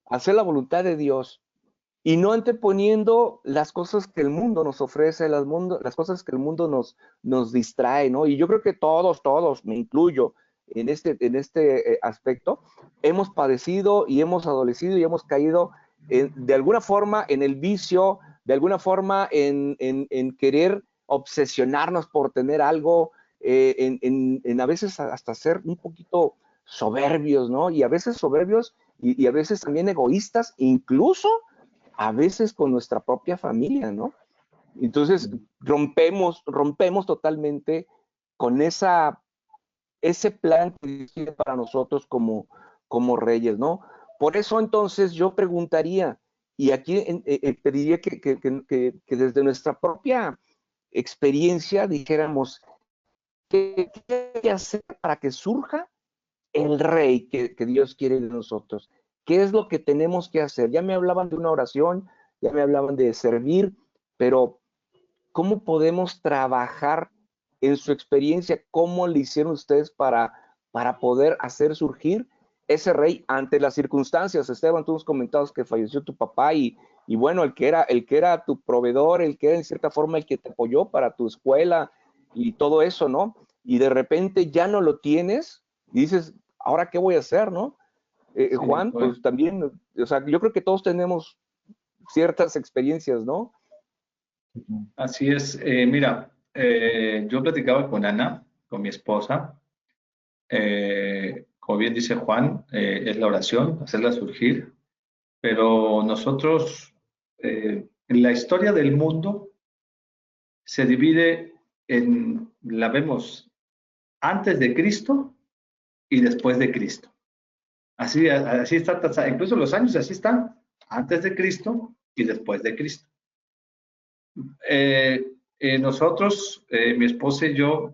hacer la voluntad de Dios y no anteponiendo las cosas que el mundo nos ofrece, las cosas que el mundo nos distrae, ¿no? Y yo creo que todos, me incluyo en este aspecto, hemos padecido y hemos adolecido y hemos caído de alguna forma en el vicio, de alguna forma en querer obsesionarnos por tener algo, en a veces hasta ser un poquito soberbios, ¿no? Y a veces soberbios y a veces también egoístas, incluso a veces con nuestra propia familia, ¿no? Entonces rompemos totalmente con ese plan que Dios tiene para nosotros como reyes, ¿no? Por eso entonces yo preguntaría, y aquí pediría que desde nuestra propia experiencia dijéramos, ¿qué hay que hacer para que surja el rey que Dios quiere de nosotros? ¿Qué es lo que tenemos que hacer? Ya me hablaban de una oración, ya me hablaban de servir, pero ¿cómo podemos trabajar en su experiencia? ¿Cómo le hicieron ustedes para poder hacer surgir ese rey ante las circunstancias? Esteban, tú nos comentabas que falleció tu papá y bueno, el que era tu proveedor, el que era en cierta forma el que te apoyó para tu escuela y todo eso, ¿no? Y de repente ya no lo tienes y dices, ¿ahora qué voy a hacer, no? Sí, Juan, bueno. pues también, o sea, yo creo que todos tenemos ciertas experiencias, ¿no? Así es. Mira, yo platicaba con Ana, con mi esposa. Como bien dice Juan, es la oración, hacerla surgir. Pero nosotros, en la historia del mundo, se divide la vemos antes de Cristo y después de Cristo. Así está, incluso los años así están, antes de Cristo y después de Cristo. Nosotros, mi esposa y yo,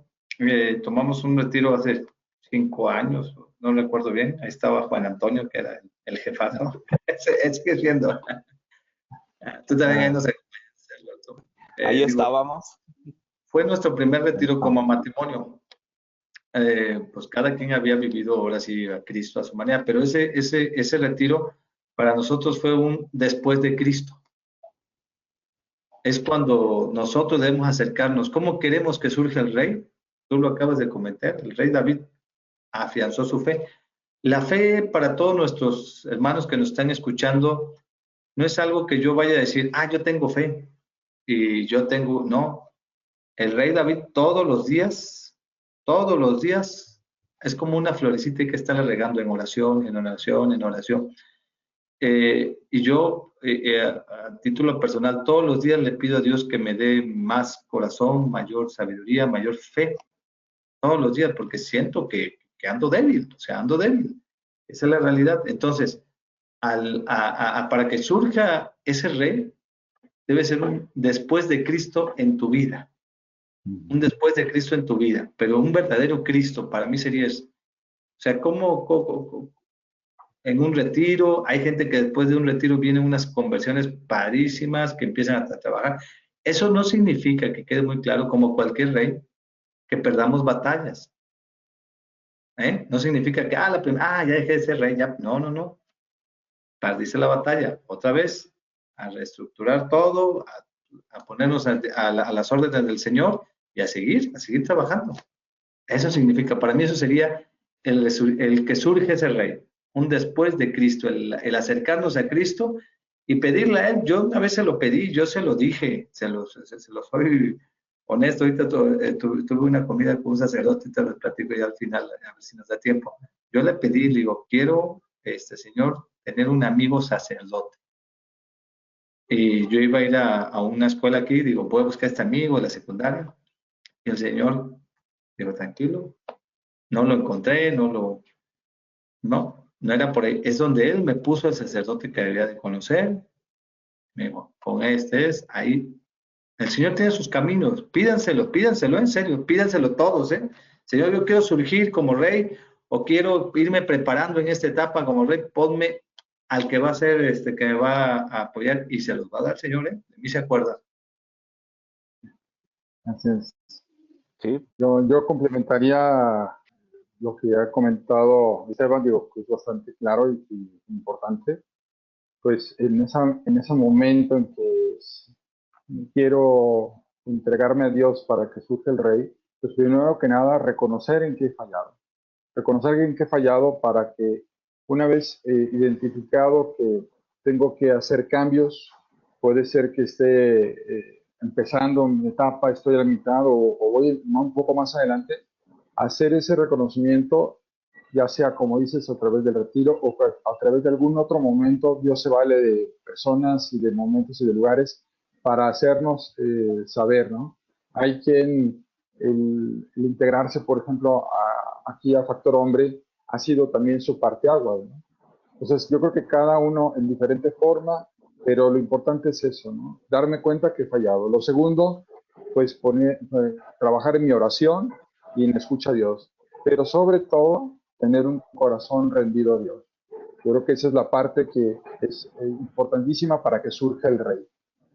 tomamos un retiro hace 5 años, no recuerdo bien, ahí estaba Juan Antonio, que era el jefazo, es que siendo, tú también ahí no sé cómo hacerlo. Ahí estábamos. Fue nuestro primer retiro como matrimonio. Pues cada quien había vivido ahora sí a Cristo a su manera, pero ese retiro para nosotros fue un después de Cristo. Es cuando nosotros debemos acercarnos. ¿Cómo queremos que surja el rey? Tú lo acabas de comentar. El rey David afianzó su fe. La fe para todos nuestros hermanos que nos están escuchando no es algo que yo vaya a decir, yo tengo fe y yo tengo, no. El rey David todos los días, es como una florecita que está regando en oración, en oración, en oración. Y yo, a título personal, todos los días le pido a Dios que me dé más corazón, mayor sabiduría, mayor fe, todos los días, porque siento que ando débil, o sea, ando débil. Esa es la realidad. Entonces, para que surja ese rey, debe ser un después de Cristo en tu vida. Un después de Cristo en tu vida, pero un verdadero Cristo, para mí sería eso. O sea, ¿cómo en un retiro? Hay gente que después de un retiro vienen unas conversiones parísimas que empiezan a trabajar. Eso no significa, que quede muy claro, como cualquier rey, que perdamos batallas. No significa que, ya dejé de ser rey, ya. No. Perdiste la batalla. Otra vez, a reestructurar todo, a ponernos a las órdenes del Señor y a seguir trabajando. Eso significa, para mí eso sería el que surge ese rey, un después de Cristo, el acercarnos a Cristo y pedirle a él. Yo una vez se lo pedí, yo se lo dije, se lo soy honesto. Ahorita tuve una comida con un sacerdote, te lo platico ya al final, a ver si nos da tiempo. Yo le pedí, le digo, quiero, Señor, tener un amigo sacerdote. Y yo iba a ir a una escuela aquí, digo, voy a buscar a este amigo de la secundaria. Y el Señor dijo, tranquilo, no lo encontré, no era por ahí. Es donde Él me puso el sacerdote que debía de conocer. Me dijo, con este es, ahí. El Señor tiene sus caminos, pídanselo en serio, pídanselo todos, ¿eh? Señor, yo quiero surgir como rey o quiero irme preparando en esta etapa como rey, ponme al que va a ser, que me va a apoyar y se los va a dar, Señor, ¿eh? De mí se acuerda. Así es. Sí. Yo complementaría lo que ha comentado Esteban, digo, que es bastante claro y importante. Pues en ese momento en que quiero entregarme a Dios para que surja el rey, pues primero que nada reconocer en qué he fallado. Reconocer en qué he fallado para que una vez identificado que tengo que hacer cambios, puede ser que esté empezando mi etapa, estoy a la mitad o voy un poco más adelante, hacer ese reconocimiento, ya sea como dices, a través del retiro o a través de algún otro momento. Dios se vale de personas y de momentos y de lugares para hacernos saber, ¿no? Hay quien el integrarse, por ejemplo, aquí a Factor Hombre ha sido también su parteaguas, ¿no? Entonces, yo creo que cada uno en diferente forma, pero lo importante es eso, ¿no? Darme cuenta que he fallado. Lo segundo, pues trabajar en mi oración y en escucha a Dios, pero sobre todo tener un corazón rendido a Dios. Yo creo que esa es la parte que es importantísima para que surja el rey.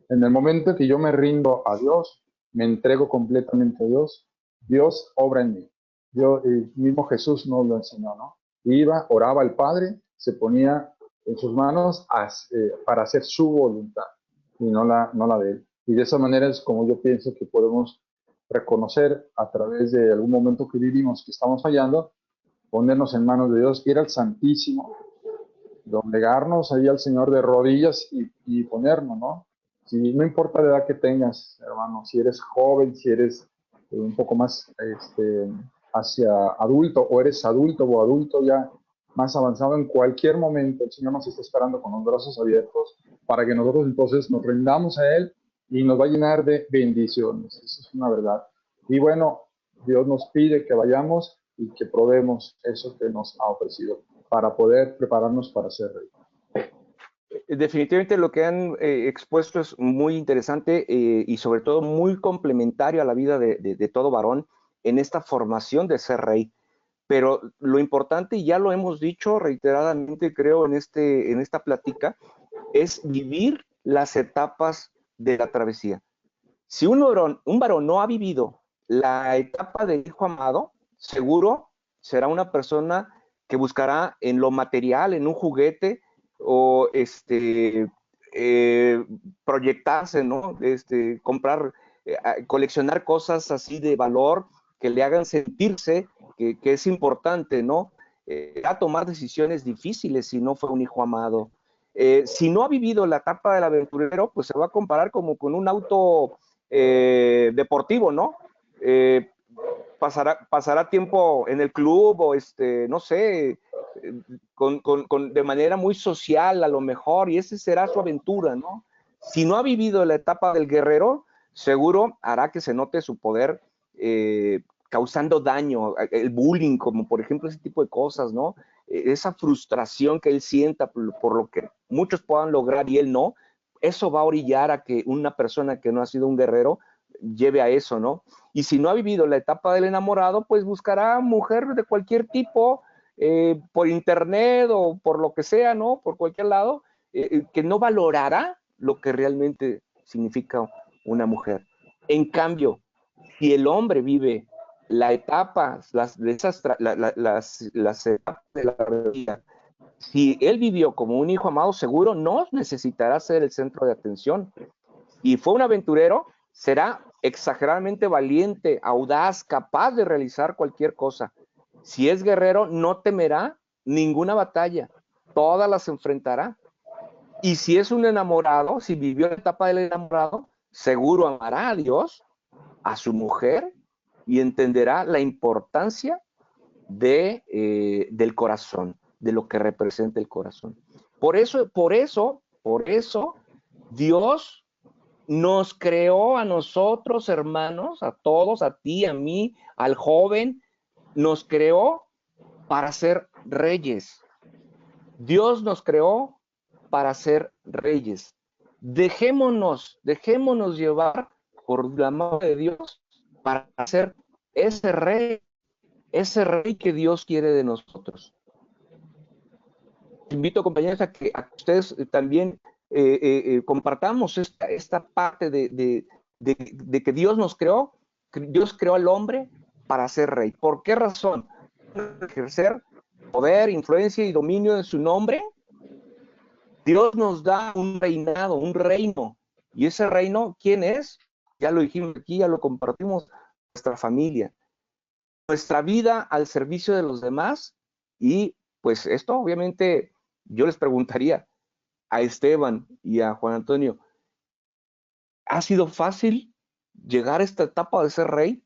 En el momento en que yo me rindo a Dios, me entrego completamente a Dios, Dios obra en mí. Mismo Jesús nos lo enseñó, ¿no? Iba, oraba al Padre, se ponía en sus manos para hacer su voluntad y no la de Él. Y de esa manera es como yo pienso que podemos reconocer a través de algún momento que vivimos que estamos fallando, ponernos en manos de Dios, ir al Santísimo, doblegarnos ahí al Señor de rodillas y ponernos, ¿no? Si, no importa la edad que tengas, hermano, si eres joven, si eres un poco más hacia adulto o eres adulto o adulto ya más avanzado, en cualquier momento el Señor nos está esperando con los brazos abiertos para que nosotros entonces nos rendamos a Él y nos va a llenar de bendiciones. Eso es una verdad. Y bueno, Dios nos pide que vayamos y que probemos eso que nos ha ofrecido para poder prepararnos para ser rey. Definitivamente lo que han expuesto es muy interesante y sobre todo muy complementario a la vida de todo varón en esta formación de ser rey. Pero lo importante, y ya lo hemos dicho reiteradamente, creo, en esta plática, es vivir las etapas de la travesía. Si un varón no ha vivido la etapa del hijo amado, seguro será una persona que buscará en lo material, en un juguete, o proyectarse, ¿no? Comprar, coleccionar cosas así de valor que le hagan sentirse que es importante, ¿no? A tomar decisiones difíciles si no fue un hijo amado. Si no ha vivido la etapa del aventurero, pues se va a comparar como con un auto deportivo, ¿no? Pasará tiempo en el club o no sé, de manera muy social a lo mejor, y esa será su aventura, ¿no? Si no ha vivido la etapa del guerrero, seguro hará que se note su poder causando daño, el bullying, como por ejemplo ese tipo de cosas, ¿no? Esa frustración que él sienta por lo que muchos puedan lograr y él no, eso va a orillar a que una persona que no ha sido un guerrero lleve a eso, ¿no? Y si no ha vivido la etapa del enamorado, pues buscará mujer de cualquier tipo, por internet o por lo que sea, ¿no? Por cualquier lado, que no valorará lo que realmente significa una mujer. En cambio, si el hombre vive la etapa, las etapas de la vida, si él vivió como un hijo amado, seguro no necesitará ser el centro de atención. Y fue un aventurero, será exageradamente valiente, audaz, capaz de realizar cualquier cosa. Si es guerrero, no temerá ninguna batalla, todas las enfrentará. Y si es un enamorado, si vivió la etapa del enamorado, seguro amará a Dios, a su mujer, y entenderá la importancia del corazón, de lo que representa el corazón. Por eso, Dios nos creó a nosotros, hermanos, a todos, a ti, a mí, al joven, nos creó para ser reyes. Dios nos creó para ser reyes. Dejémonos llevar por la mano de Dios para ser ese rey que Dios quiere de nosotros. Invito, compañeros, a que ustedes también compartamos esta parte de que Dios nos creó, Dios creó al hombre para ser rey. ¿Por qué razón? Ejercer poder, influencia y dominio en su nombre. Dios nos da un reinado, un reino. Y ese reino, ¿quién es? Ya lo dijimos aquí, ya lo compartimos, nuestra familia. Nuestra vida al servicio de los demás. Y pues esto obviamente yo les preguntaría a Esteban y a Juan Antonio, ¿ha sido fácil llegar a esta etapa de ser rey?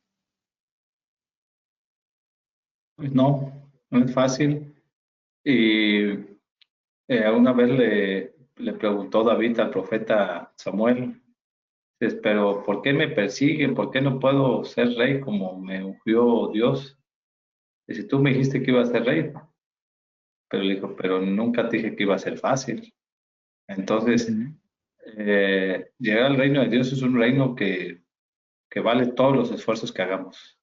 Pues no, no es fácil. Y una vez le preguntó David al profeta Samuel, pero ¿por qué me persiguen? ¿Por qué no puedo ser rey como me ungió Dios? Dice, tú me dijiste que iba a ser rey, pero le dijo, pero nunca te dije que iba a ser fácil. Entonces, llegar al reino de Dios es un reino que vale todos los esfuerzos que hagamos.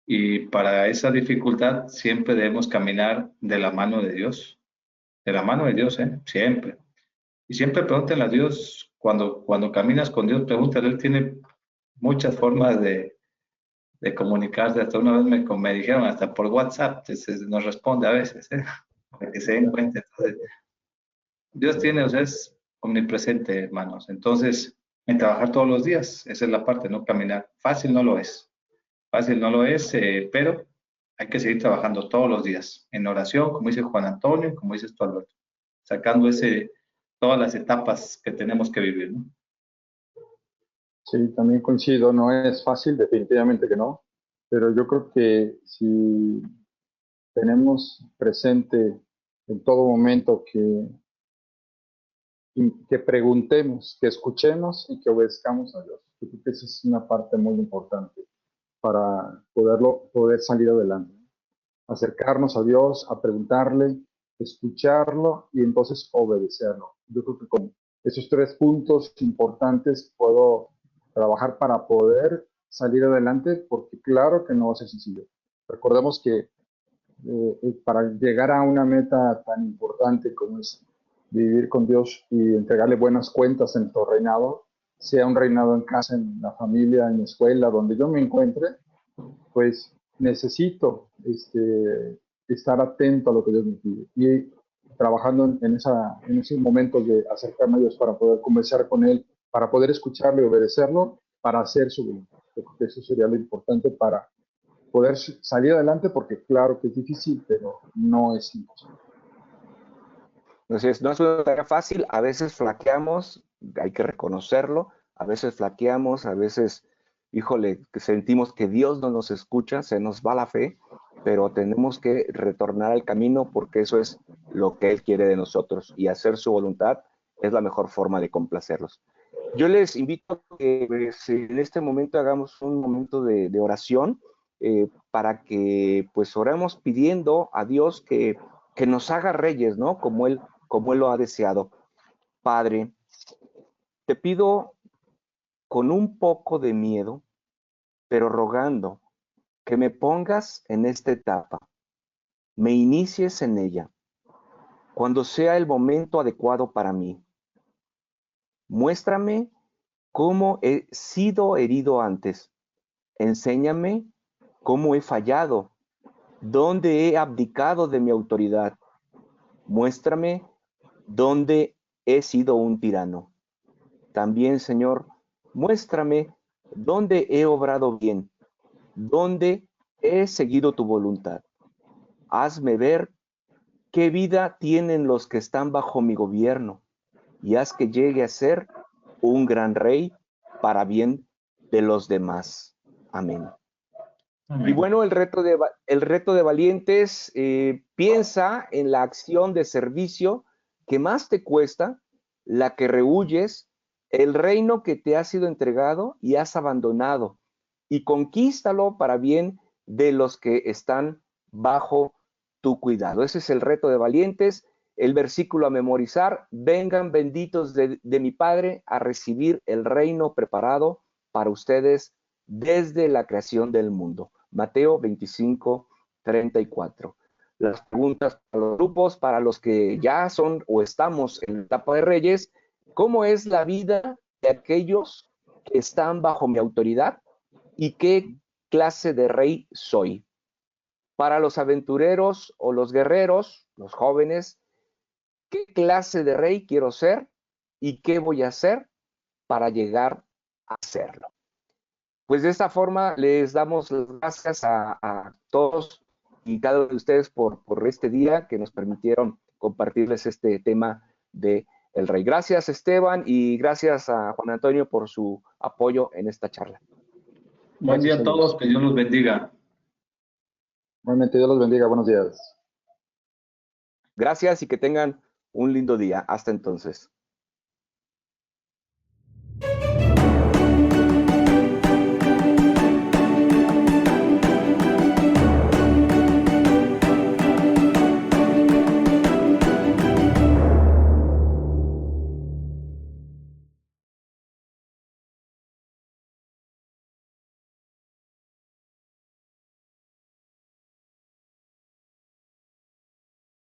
Y para esa dificultad siempre debemos caminar de la mano de Dios. De la mano de Dios, siempre. Y siempre pregúntenle a Dios, cuando caminas con Dios, pregúntale, Él tiene muchas formas de comunicarse. Hasta una vez me dijeron, hasta por WhatsApp, nos responde a veces, para que se den cuenta. Entonces, Dios tiene, o sea, es omnipresente, hermanos. Entonces, en trabajar todos los días, esa es la parte, ¿no? Caminar. Fácil no lo es. Fácil no lo es, pero hay que seguir trabajando todos los días. En oración, como dice Juan Antonio, como dices tú, Alberto. Sacando todas las etapas que tenemos que vivir, ¿no? Sí, también coincido, no es fácil, definitivamente que no, pero yo creo que si tenemos presente en todo momento que preguntemos, que escuchemos y que obedezcamos a Dios. Yo creo que esa es una parte muy importante para poder salir adelante. Acercarnos a Dios, a preguntarle, escucharlo y entonces obedecerlo. Yo creo que con esos tres puntos importantes puedo trabajar para poder salir adelante, porque claro que no va a ser sencillo. Recordemos que para llegar a una meta tan importante como es vivir con Dios y entregarle buenas cuentas en tu reinado, sea un reinado en casa, en la familia, en la escuela, donde yo me encuentre, pues necesito estar atento a lo que Dios me pide y trabajando en esos momentos de acercarme a Dios para poder conversar con Él, para poder escucharle y obedecerlo, para hacer su voluntad. Yo creo que eso sería lo importante para poder salir adelante, porque claro que es difícil, pero no es imposible. Entonces, no es una tarea fácil, a veces flaqueamos, hay que reconocerlo, a veces flaqueamos, a veces, híjole, sentimos que Dios no nos escucha, se nos va la fe, pero tenemos que retornar al camino porque eso es lo que Él quiere de nosotros y hacer su voluntad es la mejor forma de complacerlos. Yo les invito a que pues, en este momento hagamos un momento de oración para que pues oremos pidiendo a Dios que nos haga reyes, ¿no? Como Él lo ha deseado. Padre, te pido con un poco de miedo, pero rogando que me pongas en esta etapa, me inicies en ella, cuando sea el momento adecuado para mí. Muéstrame cómo he sido herido antes. Enséñame cómo he fallado, dónde he abdicado de mi autoridad. Muéstrame dónde he sido un tirano. También, Señor, muéstrame dónde he obrado bien, dónde he seguido tu voluntad. Hazme ver qué vida tienen los que están bajo mi gobierno y haz que llegue a ser un gran rey para bien de los demás. Amén. Amén. Y bueno, el reto de valientes, piensa en la acción de servicio que más te cuesta, la que rehuyes, el reino que te ha sido entregado y has abandonado, y conquístalo para bien de los que están bajo tu cuidado. Ese es el reto de valientes. El versículo a memorizar: vengan benditos de mi Padre a recibir el reino preparado para ustedes desde la creación del mundo. Mateo 25, 34. Las preguntas para los grupos, para los que ya son o estamos en la etapa de reyes: ¿cómo es la vida de aquellos que están bajo mi autoridad? ¿Y qué clase de rey soy? Para los aventureros o los guerreros, los jóvenes: ¿qué clase de rey quiero ser? ¿Y qué voy a hacer para llegar a serlo? Pues de esta forma les damos las gracias a todos y cada uno de ustedes por este día que nos permitieron compartirles este tema de el rey. Gracias, Esteban, y gracias a Juan Antonio por su apoyo en esta charla. Buen día a Gracias, todos, que Dios los bendiga. Igualmente, Dios los bendiga. Buenos días. Gracias y que tengan un lindo día. Hasta entonces.